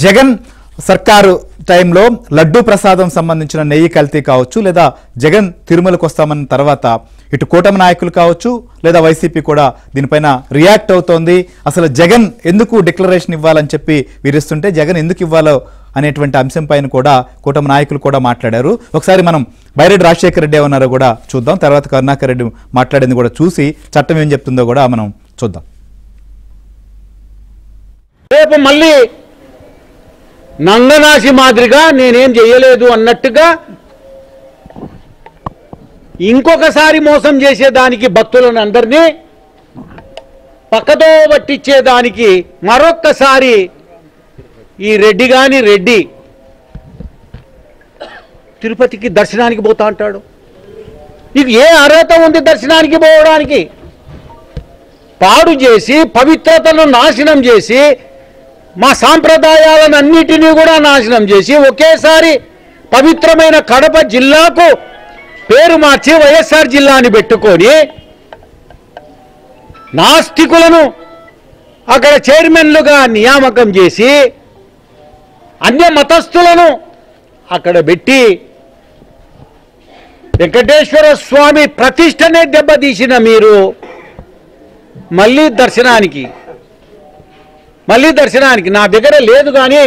జగన్ సర్కారు టైంలో లడ్డూ ప్రసాదం సంబంధించిన నెయ్యి కల్తీ కావచ్చు, లేదా జగన్ తిరుమలకు వస్తామన్న తర్వాత ఇటు కూటమి నాయకులు కావచ్చు లేదా వైసీపీ కూడా దీనిపైన రియాక్ట్ అవుతోంది. అసలు జగన్ ఎందుకు డిక్లరేషన్ ఇవ్వాలని చెప్పి విరుస్తుంటే జగన్ ఎందుకు ఇవ్వాలో అనేటువంటి అంశం పైన కూడా కూటమి నాయకులు కూడా మాట్లాడారు. ఒకసారి మనం బైరెడ్డి రాజశేఖర రెడ్డి ఏమన్నారో కూడా చూద్దాం. తర్వాత కరుణాకర్ రెడ్డి మాట్లాడింది కూడా చూసి చట్టం ఏం చెప్తుందో కూడా మనం చూద్దాం. రేపు మళ్ళీ నంగనాశి మాదిరిగా నేనేం చేయలేదు అన్నట్టుగా ఇంకొకసారి మోసం చేసేదానికి భక్తులను అందరినీ పక్కదో పట్టించేదానికి మరొక్కసారి ఈ రెడ్డి గాని రెడ్డి తిరుపతికి దర్శనానికి పోతా అంటాడు. నీకు ఏ అర్హత ఉంది దర్శనానికి పోవడానికి? పాడు చేసి పవిత్రతను నాశనం చేసి మా సాంప్రదాయాలను అన్నిటినీ కూడా నాశనం చేసి ఒకేసారి పవిత్రమైన కడప జిల్లాకు పేరు మార్చి వైఎస్ఆర్ జిల్లాని పెట్టుకొని నాస్తికులను అక్కడ చైర్మన్లుగా నియామకం చేసి అన్య మతస్థులను అక్కడ పెట్టి వెంకటేశ్వర స్వామి ప్రతిష్టనే దెబ్బతీసిన మీరు మళ్ళీ దర్శనానికి నా దగ్గర లేదు. కానీ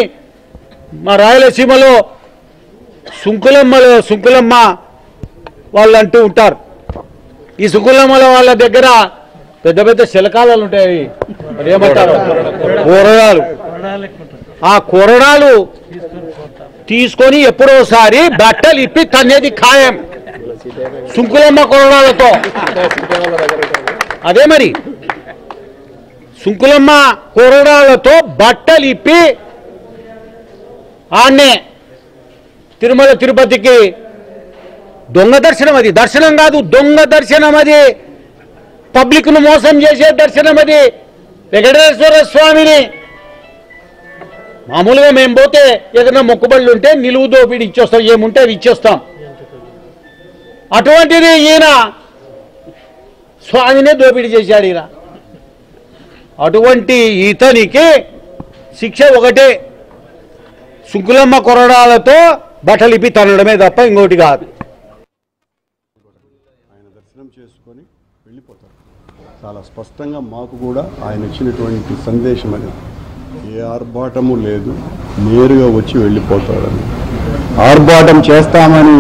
మా రాయలసీమలో సుంకులమ్మ వాళ్ళు అంటూ ఉంటారు. ఈ సుంకులమ్మల వాళ్ళ దగ్గర పెద్ద పెద్ద శిలకాలు ఉంటాయి, ఏమంటారు, కూరడాలు. ఆ కూరడాలు తీసుకొని ఎప్పుడోసారి బట్టలు ఇప్పి తన్నేది ఖాయం సుంకులమ్మ కూరడాలతో. అదే మరి సుంకులమ్మ కూరడాలతో బట్టలు ఇప్పి ఆన్నే తిరుమల తిరుపతికి దొంగ దర్శనం. అది దర్శనం కాదు, దొంగ దర్శనం. అది పబ్లిక్ను మోసం చేసే దర్శనం. అది వెంకటేశ్వర స్వామిని మామూలుగా మేము పోతే ఏదైనా మొక్కుబళ్ళు ఉంటే నిలువు దోపిడి ఇచ్చేస్తాం, ఏముంటే అవి ఇచ్చేస్తాం. అటువంటిది ఈయన స్వామినే దోపిడీ చేశాడు. ఈయన అటువంటి ఇతనికి శిక్ష ఒకటే, సుంకులమ్మ కొరడాలతో బట్టలిపి తనడమే తప్ప ఇంకోటి కాదు. ఆయన దర్శనం చేసుకొని వెళ్ళిపోతారు. చాలా స్పష్టంగా మాకు కూడా ఆయన ఇచ్చినటువంటి సందేశం అనేది ఏ ఆర్భాటము లేదు, నేరుగా వచ్చి వెళ్ళిపోతాడని. ఆర్భాటం చేస్తామని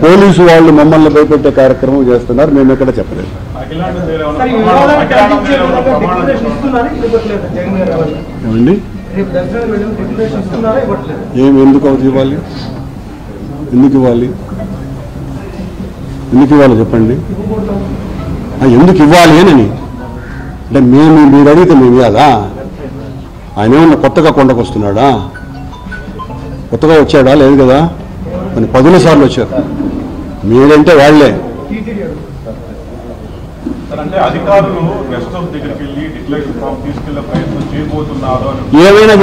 పోలీసు వాళ్ళు మమ్మల్ని భయపెట్టే కార్యక్రమం చేస్తున్నారు. మేము ఎక్కడ చెప్పలేదు. ఏమండి ఎందుకు ఇవ్వాలి? ఎందుకు ఇవ్వాలి చెప్పండి. ఎందుకు ఇవ్వాలి అని అంటే మీరు అడిగితే మేము ఇవ్వాలా? ఆయన ఏమన్నా కొత్తగా కొండకు వస్తున్నాడా? కొత్తగా వచ్చాడా? లేదు కదా. కొన్ని 10 సార్లు వచ్చారు. మీరంటే వాళ్ళే. ఏమైనా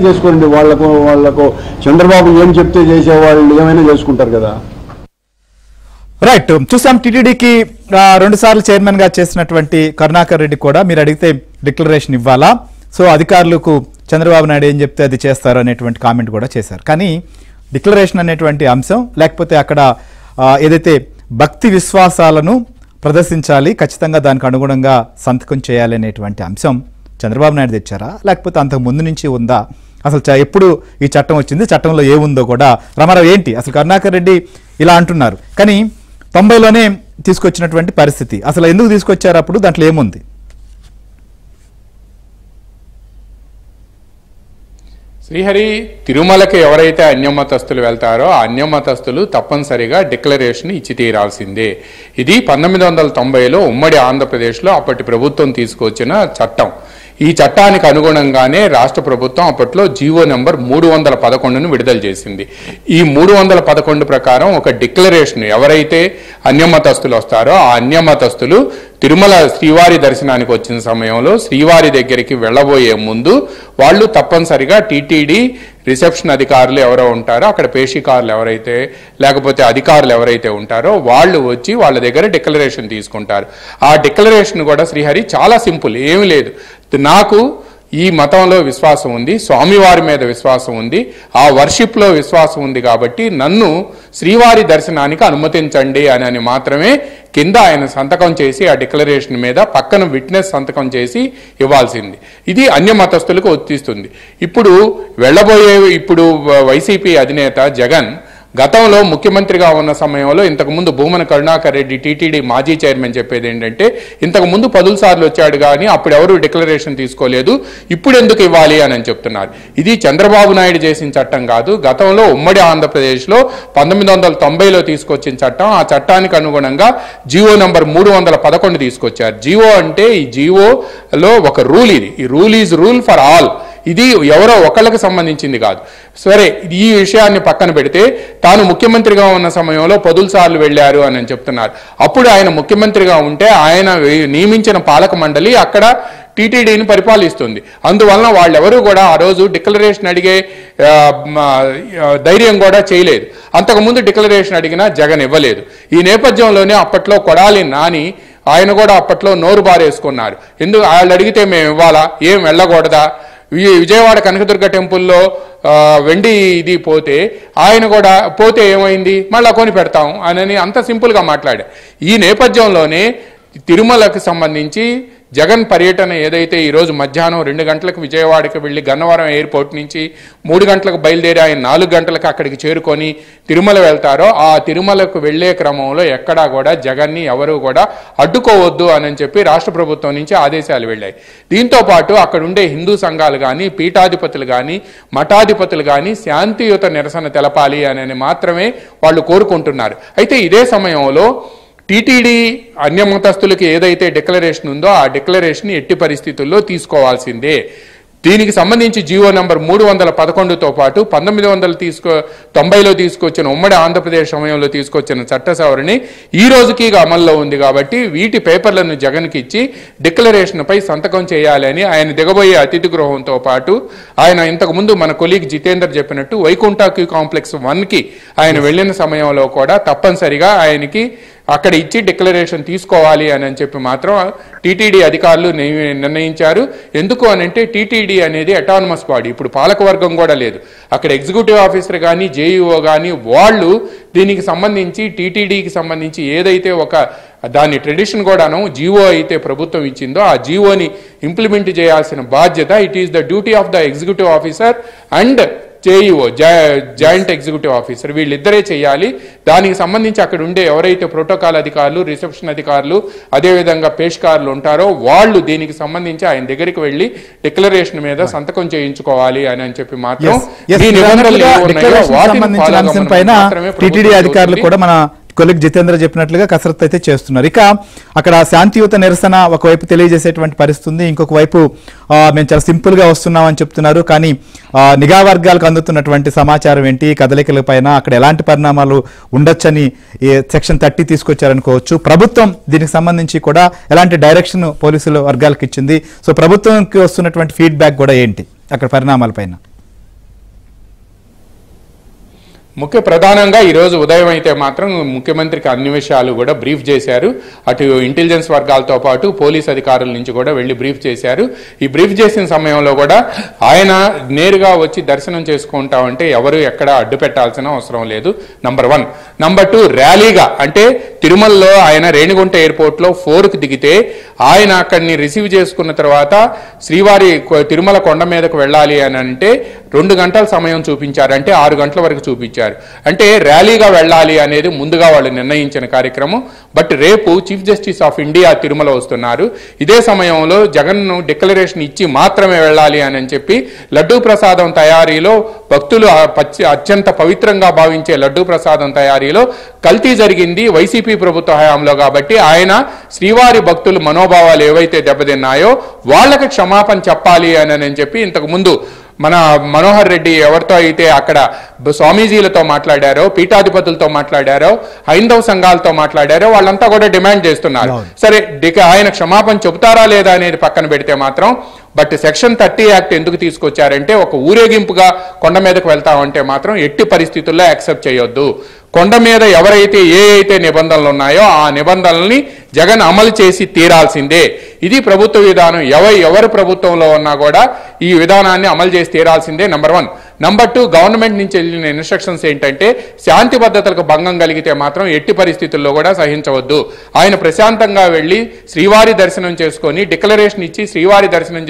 చేసుకోండి. వాళ్ళకు చంద్రబాబు ఏం చెప్తే చేసేవాళ్ళు ఏమైనా చేసుకుంటారు కదా. రైట్, చూసాం. టీటీడీకి 2 సార్లు చైర్మన్ గా చేసినటువంటి కరుణాకర్ రెడ్డి కూడా మీరు అడిగితే డిక్లరేషన్ ఇవ్వాలా, సో అధికారులకు చంద్రబాబు నాయుడు ఏం చెప్తే అది చేస్తారు అనేటువంటి కామెంట్ కూడా చేశారు. కానీ డిక్లరేషన్ అనేటువంటి అంశం, లేకపోతే అక్కడ ఏదైతే భక్తి విశ్వాసాలను ప్రదర్శించాలి, ఖచ్చితంగా దానికి అనుగుణంగా సంతకం చేయాలి అనేటువంటి అంశం చంద్రబాబు నాయుడు తెచ్చారా, లేకపోతే అంతకు ముందు నుంచి ఉందా? అసలు ఎప్పుడు ఈ చట్టం వచ్చింది, చట్టంలో ఏముందో కూడా రామారావు ఏంటి అసలు కరుణాకర్ రెడ్డి ఇలా అంటున్నారు. కానీ 90లోనే తీసుకొచ్చినటువంటి పరిస్థితి, అసలు ఎందుకు తీసుకొచ్చారు, అప్పుడు దాంట్లో ఏముంది? శ్రీహరి, తిరుమలకి ఎవరైతే అన్యమతస్తులు వెళ్తారో ఆ అన్యమతస్తులు తప్పనిసరిగా డిక్లరేషన్ ఇచ్చి తీరాల్సిందే. ఇది 1990లో ఉమ్మడి ఆంధ్రప్రదేశ్లో అప్పటి ప్రభుత్వం తీసుకొచ్చిన చట్టం. ఈ చట్టానికి అనుగుణంగానే రాష్ట్ర ప్రభుత్వం అప్పట్లో జీవో నెంబర్ 311ను విడుదల చేసింది. ఈ 311 ప్రకారం ఒక డిక్లరేషన్, ఎవరైతే అన్యమతస్తులు వస్తారో ఆ అన్యమతస్తులు తిరుమల శ్రీవారి దర్శనానికి వచ్చిన సమయంలో శ్రీవారి దగ్గరికి వెళ్ళబోయే ముందు వాళ్ళు తప్పనిసరిగా టీటీడీ రిసెప్షన్ అధికారులు ఎవరో ఉంటారో, అక్కడ పేషికారులు ఎవరైతే లేకపోతే అధికారులు ఎవరైతే ఉంటారో వాళ్ళు వచ్చి వాళ్ళ దగ్గర డిక్లరేషన్ తీసుకుంటారు. ఆ డిక్లరేషన్ కూడా శ్రీహరి చాలా సింపుల్, ఏమి లేదు. నాకు ఈ మతంలో విశ్వాసం ఉంది, స్వామివారి మీద విశ్వాసం ఉంది, ఆ వర్షిప్లో విశ్వాసం ఉంది కాబట్టి నన్ను శ్రీవారి దర్శనానికి అనుమతించండి అని మాత్రమే కింద ఆయన సంతకం చేసి ఆ డిక్లరేషన్ మీద పక్కన విట్నెస్ సంతకం చేసి ఇవ్వాల్సింది. ఇది అన్య మతస్థులకు వర్తిస్తుంది. ఇప్పుడు ఇప్పుడు వైసీపీ అధినేత జగన్ గతంలో ముఖ్యమంత్రిగా ఉన్న సమయంలో ఇంతకుముందు భూమన కరుణాకర్ రెడ్డి టీటీడీ మాజీ చైర్మన్ చెప్పేది ఏంటంటే ఇంతకుముందు 10 సార్లు వచ్చాడు కానీ అప్పుడు ఎవరు డిక్లరేషన్ తీసుకోలేదు, ఇప్పుడు ఎందుకు ఇవ్వాలి అని చెప్తున్నారు. ఇది చంద్రబాబు నాయుడు చేసిన చట్టం కాదు, గతంలో ఉమ్మడి ఆంధ్రప్రదేశ్లో 1990లో తీసుకొచ్చిన చట్టం. ఆ చట్టానికి అనుగుణంగా జీవో నంబర్ 311 తీసుకొచ్చారు. జీవో అంటే ఈ జీవోలో ఒక రూల్, ఇది ఈ rule is rule for all. ఇది ఎవరో ఒకళ్ళకి సంబంధించింది కాదు. సరే, ఈ విషయాన్ని పక్కన పెడితే తాను ముఖ్యమంత్రిగా ఉన్న సమయంలో 10 సార్లు వెళ్ళారు అని చెప్తున్నారు. అప్పుడు ఆయన ముఖ్యమంత్రిగా ఉంటే ఆయన నియమించిన పాలక మండలి అక్కడ టీటీడీని పరిపాలిస్తుంది. అందువలన వాళ్ళెవరూ కూడా ఆ రోజు డిక్లరేషన్ అడిగే ధైర్యం కూడా చేయలేదు. అంతకుముందు డిక్లరేషన్ అడిగినా జగన్ ఇవ్వలేదు. ఈ నేపథ్యంలోనే అప్పట్లో కొడాలి నాని ఆయన కూడా అప్పట్లో నోరు బారేసుకున్నారు. ఎందుకు వాళ్ళు అడిగితే మేము ఇవ్వాలా, ఏం వెళ్ళకూడదా, విజయవాడ కనకదుర్గ టెంపుల్లో వెండి ఇది పోతే ఆయన కూడా పోతే ఏమైంది మళ్ళా కొని పెడతాం అని అంత సింపుల్గా మాట్లాడారు. ఈ నేపథ్యంలోనే తిరుమలకు సంబంధించి జగన్ పర్యటన ఏదైతే ఈరోజు మధ్యాహ్నం 2 గంటలకు విజయవాడకి వెళ్ళి గన్నవరం ఎయిర్పోర్ట్ నుంచి 3 గంటలకు బయలుదేరి ఆయన 4 గంటలకు అక్కడికి చేరుకొని తిరుమల వెళ్తారో ఆ తిరుమలకు వెళ్లే క్రమంలో ఎక్కడా కూడా జగన్ని ఎవరు కూడా అడ్డుకోవద్దు అని చెప్పి రాష్ట్ర ప్రభుత్వం నుంచి ఆదేశాలు వెళ్ళాయి. దీంతో పాటు అక్కడ ఉండే హిందూ సంఘాలు కానీ పీఠాధిపతులు కానీ మఠాధిపతులు కానీ శాంతియుత నిరసన తెలపాలి అని మాత్రమే వాళ్ళు కోరుకుంటున్నారు. అయితే ఇదే సమయంలో టీటీడీ అన్యమతస్థులకి ఏదైతే డిక్లరేషన్ ఉందో ఆ డిక్లరేషన్ ఎట్టి పరిస్థితుల్లో తీసుకోవాల్సిందే. దీనికి సంబంధించి జీవో నంబర్ 311తో పాటు 1990లో తీసుకొచ్చిన ఉమ్మడి ఆంధ్రప్రదేశ్ సమయంలో తీసుకొచ్చిన చట్ట సవరణ ఈ రోజుకి అమల్లో ఉంది కాబట్టి వీటి పేపర్లను జగన్కి ఇచ్చి డిక్లరేషన్పై సంతకం చేయాలని ఆయన దిగబోయే అతిథి గృహంతో పాటు ఆయన ఇంతకుముందు మన కొలీగ్ జితేందర్ చెప్పినట్టు వైకుంఠ క్యూ కాంప్లెక్స్ 1కి ఆయన వెళ్ళిన సమయంలో కూడా తప్పనిసరిగా ఆయనకి అక్కడ ఇచ్చి డిక్లరేషన్ తీసుకోవాలి అని చెప్పి మాత్రం టీటీడీ అధికారులు నిర్ణయించారు. ఎందుకు అనంటే టీటీడీ అనేది అటానమస్ బాడీ, ఇప్పుడు పాలకవర్గం కూడా లేదు. అక్కడ ఎగ్జిక్యూటివ్ ఆఫీసర్ కానీ జేఈఓ కానీ వాళ్ళు దీనికి సంబంధించి టీటీడీకి సంబంధించి ఏదైతే ఒక దాని ట్రెడిషన్ కూడాను జీవో అయితే ప్రభుత్వం ఇచ్చిందో ఆ జీవోని ఇంప్లిమెంట్ చేయాల్సిన బాధ్యత it is the duty of the executive officer and JEO joint executive officer, వీళ్ళిద్దరే చేయాలి. దానికి సంబంధించి అక్కడ ఉండే ఎవరైతే ప్రోటోకాల్ అధికారులు, రిసెప్షన్ అధికారులు, అదేవిధంగా పేష్కారులు ఉంటారో వాళ్ళు దీనికి సంబంధించి ఆయన దగ్గరికి వెళ్ళి డిక్లరేషన్ మీద సంతకం చేయించుకోవాలి అని చెప్పి మాత్రం టీటీడీ అధికారులు కూడా మన కొలిగ్ జితేంద్ర చెప్పినట్లుగా కసరత్తు అయితే చేస్తున్నారు. ఇక అక్కడ శాంతియుత నిరసన ఒకవైపు తెలియజేసేటువంటి పరిస్థితి ఉంది, ఇంకొక వైపు మేము చాలా సింపుల్ గా వస్తున్నామని చెప్తున్నారు. కానీ నిఘా వర్గాలకు అందుతున్నటువంటి సమాచారం ఏంటి, కదలికల పైన అక్కడ ఎలాంటి పరిణామాలు ఉండొచ్చని సెక్షన్ 30 తీసుకొచ్చారనుకోవచ్చు. ప్రభుత్వం దీనికి సంబంధించి కూడా ఎలాంటి డైరెక్షన్ పోలీసుల వర్గాలకు ఇచ్చింది, సో ప్రభుత్వంకి వస్తున్నటువంటి ఫీడ్బ్యాక్ కూడా ఏంటి అక్కడ పరిణామాలపైన? ప్రధానంగా ఈరోజు ఉదయం అయితే మాత్రం ముఖ్యమంత్రికి అన్ని విషయాలు కూడా బ్రీఫ్ చేశారు. అటు ఇంటెలిజెన్స్ వర్గాలతో పాటు పోలీస్ అధికారుల నుంచి కూడా వెళ్ళి బ్రీఫ్ చేశారు. ఈ బ్రీఫ్ చేసిన సమయంలో కూడా ఆయన నేరుగా వచ్చి దర్శనం చేసుకుంటామంటే ఎవరు ఎక్కడ అడ్డు పెట్టాల్సిన అవసరం లేదు, నంబర్ 1. నంబర్ 2, ర్యాలీగా అంటే తిరుమలలో ఆయన రేణిగుంట ఎయిర్పోర్ట్లో 4కి దిగితే ఆయన అక్కడిని రిసీవ్ చేసుకున్న తర్వాత శ్రీవారి తిరుమల కొండ మీదకు వెళ్ళాలి అని అంటే 2 గంటల సమయం చూపించారు, అంటే 6 గంటల వరకు చూపించారు. అంటే ర్యాలీగా వెళ్ళాలి అనేది ముందుగా వాళ్ళు నిర్ణయించిన కార్యక్రమం. బట్ రేపు chief justice of India Tirumala వస్తున్నారు. ఇదే సమయంలో జగన్ డిక్లరేషన్ ఇచ్చి మాత్రమే వెళ్ళాలి అని చెప్పి లడ్డూ ప్రసాదం తయారీలో భక్తులు అత్యంత పవిత్రంగా భావించే లడ్డూ ప్రసాదం తయారీలో కల్తీ జరిగింది వైసీపీ ప్రభుత్వ హయాంలో కాబట్టి ఆయన శ్రీవారి భక్తుల మనోభావాలు ఏవైతే దెబ్బతిన్నాయో వాళ్ళకి క్షమాపణ చెప్పాలి అని చెప్పి ఇంతకు ముందు మన మనోహర్ రెడ్డి ఎవరితో అయితే అక్కడ స్వామీజీలతో మాట్లాడారో, పీఠాధిపతులతో మాట్లాడారో, హైందవ సంఘాలతో మాట్లాడారో వాళ్ళంతా కూడా డిమాండ్ చేస్తున్నారు. సరే ఆయన క్షమాపణ చెబుతారా లేదా అనేది పక్కన పెడితే మాత్రం బట్ సెక్షన్ 30 యాక్ట్ ఎందుకు తీసుకొచ్చారంటే ఒక ఊరేగింపుగా కొండ మీదకు వెళ్తామంటే మాత్రం ఎట్టి పరిస్థితుల్లో యాక్సెప్ట్ చేయొద్దు. కొండ మీద ఎవరైతే ఏ నిబంధనలు ఉన్నాయో ఆ నిబంధనల్ని జగన్ అమలు చేసి తీరాల్సిందే. ఇది ప్రభుత్వ విధానం. ఎవరు ప్రభుత్వంలో ఉన్నా కూడా ఈ విధానాన్ని అమలు చేసి తీరాల్సిందే. నంబర్ 1. నంబర్ 2, గవర్నమెంట్ నుంచి వెళ్ళిన ఇన్స్ట్రక్షన్స్ ఏంటంటే శాంతి భద్రతలకు భంగం కలిగితే మాత్రం ఎట్టి పరిస్థితుల్లో కూడా సహించవద్దు. ఆయన ప్రశాంతంగా వెళ్ళి శ్రీవారి దర్శనం చేసుకొని డిక్లరేషన్ ఇచ్చి శ్రీవారి దర్శనం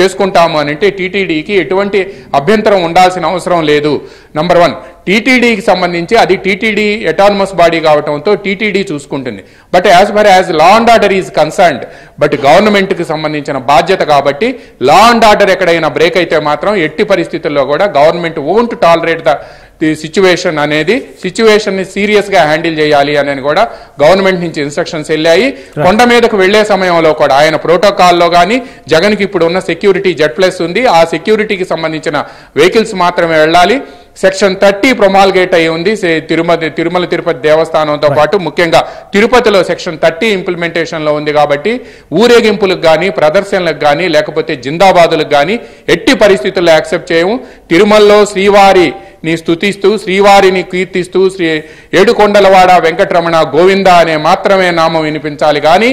చేసుకుంటాము అని అంటే టీటీడీకి ఎటువంటి అభ్యంతరం ఉండాల్సిన అవసరం లేదు. నంబర్ 1. టీటీడీకి సంబంధించి అది టీటీడీ అటానమస్ బాడీ కావడంతో టీటీడీ చూసుకుంటుంది. But as for as law and order is concerned, but గవర్నమెంట్కి సంబంధించిన బాధ్యత కాబట్టి లా అండ్ ఆర్డర్ ఎక్కడైనా బ్రేక్ అయితే మాత్రం ఎట్టి పరిస్థితుల్లో కూడా government won't tolerate the situation అనేది సిచ్యువేషన్ని సీరియస్గా హ్యాండిల్ చేయాలి అని కూడా గవర్నమెంట్ నుంచి ఇన్స్ట్రక్షన్స్ వెళ్ళాయి. కొండ మీదకు వెళ్లే సమయంలో కూడా ఆయన ప్రోటోకాల్లో కానీ జగన్కి ఇప్పుడు ఉన్న సెక్యూరిటీ Z+ ఉంది, ఆ సెక్యూరిటీకి సంబంధించిన వెహికల్స్ మాత్రమే వెళ్ళాలి. సెక్షన్ 30 ప్రొమాల్గేట్ అయి ఉంది తిరుమల తిరుపతి దేవస్థానంతో పాటు ముఖ్యంగా తిరుపతిలో సెక్షన్ 30 ఇంప్లిమెంటేషన్లో ఉంది కాబట్టి ఊరేగింపులకు కానీ ప్రదర్శనలకు కానీ లేకపోతే జిందాబాదులకు కానీ ఎట్టి పరిస్థితుల్లో యాక్సెప్ట్ చేయము. తిరుమలలో శ్రీవారిని స్తుతిస్తూ శ్రీవారిని కీర్తిస్తూ ఏడుకొండలవాడ వెంకటరమణ గోవింద అనే మాత్రమే నామం వినిపించాలి కానీ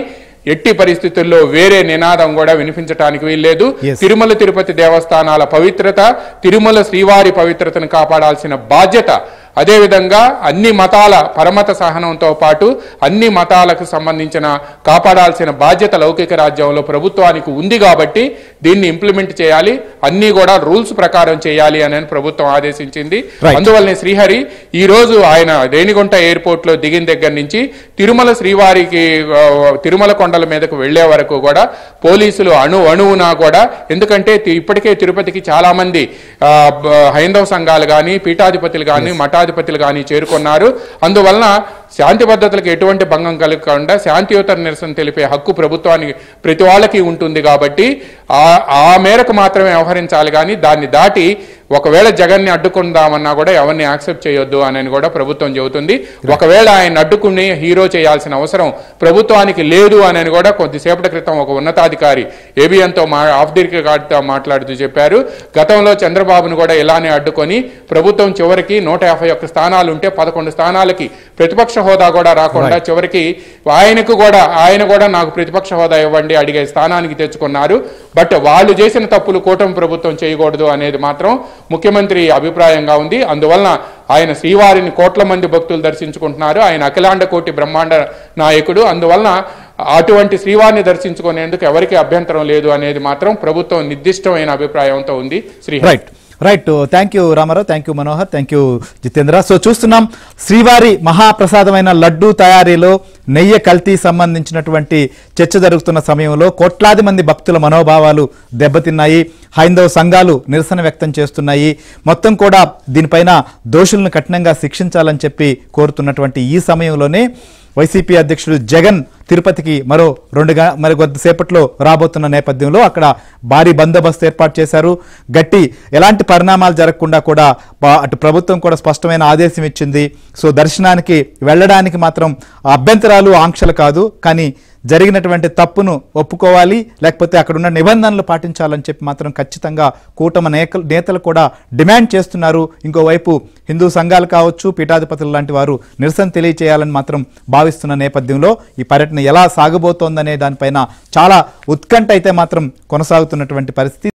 ఎట్టి పరిస్థితుల్లో వేరే నినాదం కూడా వినిపించడానికి వీల్లేదు. తిరుమల తిరుపతి దేవస్థానాల పవిత్రత, తిరుమల శ్రీవారి పవిత్రతను కాపాడాల్సిన బాధ్యత, అదేవిధంగా అన్ని మతాల పరమత సహనంతో పాటు అన్ని మతాలకు సంబంధించిన కాపాడాల్సిన బాధ్యత లౌకిక రాజ్యంలో ప్రభుత్వానికి ఉంది కాబట్టి దీన్ని ఇంప్లిమెంట్ చేయాలి, అన్ని కూడా రూల్స్ ప్రకారం చేయాలి అని ప్రభుత్వం ఆదేశించింది. అందువల్లనే శ్రీహరి ఈ రోజు ఆయన రేణిగుంట ఎయిర్పోర్ట్ లో దిగిన దగ్గర నుంచి తిరుమల శ్రీవారికి తిరుమల కొండల మీదకు వెళ్లే వరకు కూడా పోలీసులు అణువునా కూడా, ఎందుకంటే ఇప్పటికే తిరుపతికి చాలా మంది హైందవ సంఘాలు కానీ పీఠాధిపతులు కానీ మఠాధిపతులు కానీ చేరుకున్నారు. అందువలన శాంతి భద్రతలకు ఎటువంటి భంగం కలగకుండా శాంతియుత నిరసన తెలిపే హక్కు ప్రభుత్వానికి ప్రతి వాళ్ళకి ఉంటుంది కాబట్టి ఆ మేరకు మాత్రమే వ్యవహరించాలి కానీ దాన్ని దాటి ఒకవేళ జగన్ని అడ్డుకుందామన్నా కూడా ఎవరిని యాక్సెప్ట్ చేయొద్దు అని కూడా ప్రభుత్వం చెబుతుంది. ఒకవేళ ఆయన అడ్డుకుని హీరో చేయాల్సిన అవసరం ప్రభుత్వానికి లేదు అని కూడా కొద్దిసేపటి క్రితం ఒక ఉన్నతాధికారి ఏబిఎన్తో ఆఫ్ ది రికార్డ్తో మాట్లాడుతూ చెప్పారు. గతంలో చంద్రబాబును కూడా ఇలానే అడ్డుకొని ప్రభుత్వం చివరికి 151 స్థానాలు ఉంటే 11 స్థానాలకి ప్రతిపక్ష హోదా కూడా రాకుండా చివరికి ఆయన కూడా నాకు ప్రతిపక్ష హోదా ఇవ్వండి అడిగే స్థానానికి తెచ్చుకున్నారు. బట్ వాళ్ళు చేసిన తప్పులు కూటమి ప్రభుత్వం చేయకూడదు అనేది మాత్రం ముఖ్యమంత్రి అభిప్రాయంగా ఉంది. అందువలన ఆయన శ్రీవారిని కోట్ల మంది భక్తులు దర్శించుకుంటున్నారు. ఆయన అఖిలాండ కోటి బ్రహ్మాండ నాయకుడు. అందువలన అటువంటి శ్రీవారిని దర్శించుకునేందుకు ఎవరికి అభ్యంతరం లేదు అనేది మాత్రం ప్రభుత్వం నిర్దిష్టమైన అభిప్రాయంతో ఉంది. Right. Thank you Ramarao, thank you Manohar, thank you Jitendra. So చూస్తున్నాం శ్రీవారి మహాప్రసాదమైన లడ్డూ తయారీలో నెయ్యి కల్తీ సంబంధించినటువంటి చర్చ జరుగుతున్న సమయంలో కోట్లాది మంది భక్తుల మనోభావాలు దెబ్బతిన్నాయి. హైందవ సంఘాలు నిరసన వ్యక్తం చేస్తున్నాయి. మొత్తం కూడా దీనిపైన దోషులను కఠినంగా శిక్షించాలని చెప్పి కోరుతున్నటువంటి ఈ సమయంలోనే వైసీపీ అధ్యక్షుడు జగన్ తిరుపతికి మరి కొద్దిసేపట్లో రాబోతున్న నేపథ్యంలో అక్కడ భారీ బందోబస్తు ఏర్పాటు చేశారు. ఎలాంటి పరిణామాలు జరగకుండా కూడా అటు ప్రభుత్వం కూడా స్పష్టమైన ఆదేశం ఇచ్చింది. సో దర్శనానికి వెళ్ళడానికి మాత్రం అభ్యంతరాలు ఆంక్షలు కాదు, కానీ జరిగినటువంటి తప్పును ఒప్పుకోవాలి, లేకపోతే అక్కడున్న నిబంధనలు పాటించాలని చెప్పి మాత్రం ఖచ్చితంగా కూటమి నేతలు కూడా డిమాండ్ చేస్తున్నారు. ఇంకోవైపు హిందూ సంఘాలు కావచ్చు, పీఠాధిపతులు లాంటి వారు నిరసన తెలియచేయాలని మాత్రం భావిస్తున్న నేపథ్యంలో ఈ పర్యటన ఎలా సాగబోతోందనే దానిపైన చాలా ఉత్కంఠ అయితే మాత్రం కొనసాగుతున్నటువంటి పరిస్థితి.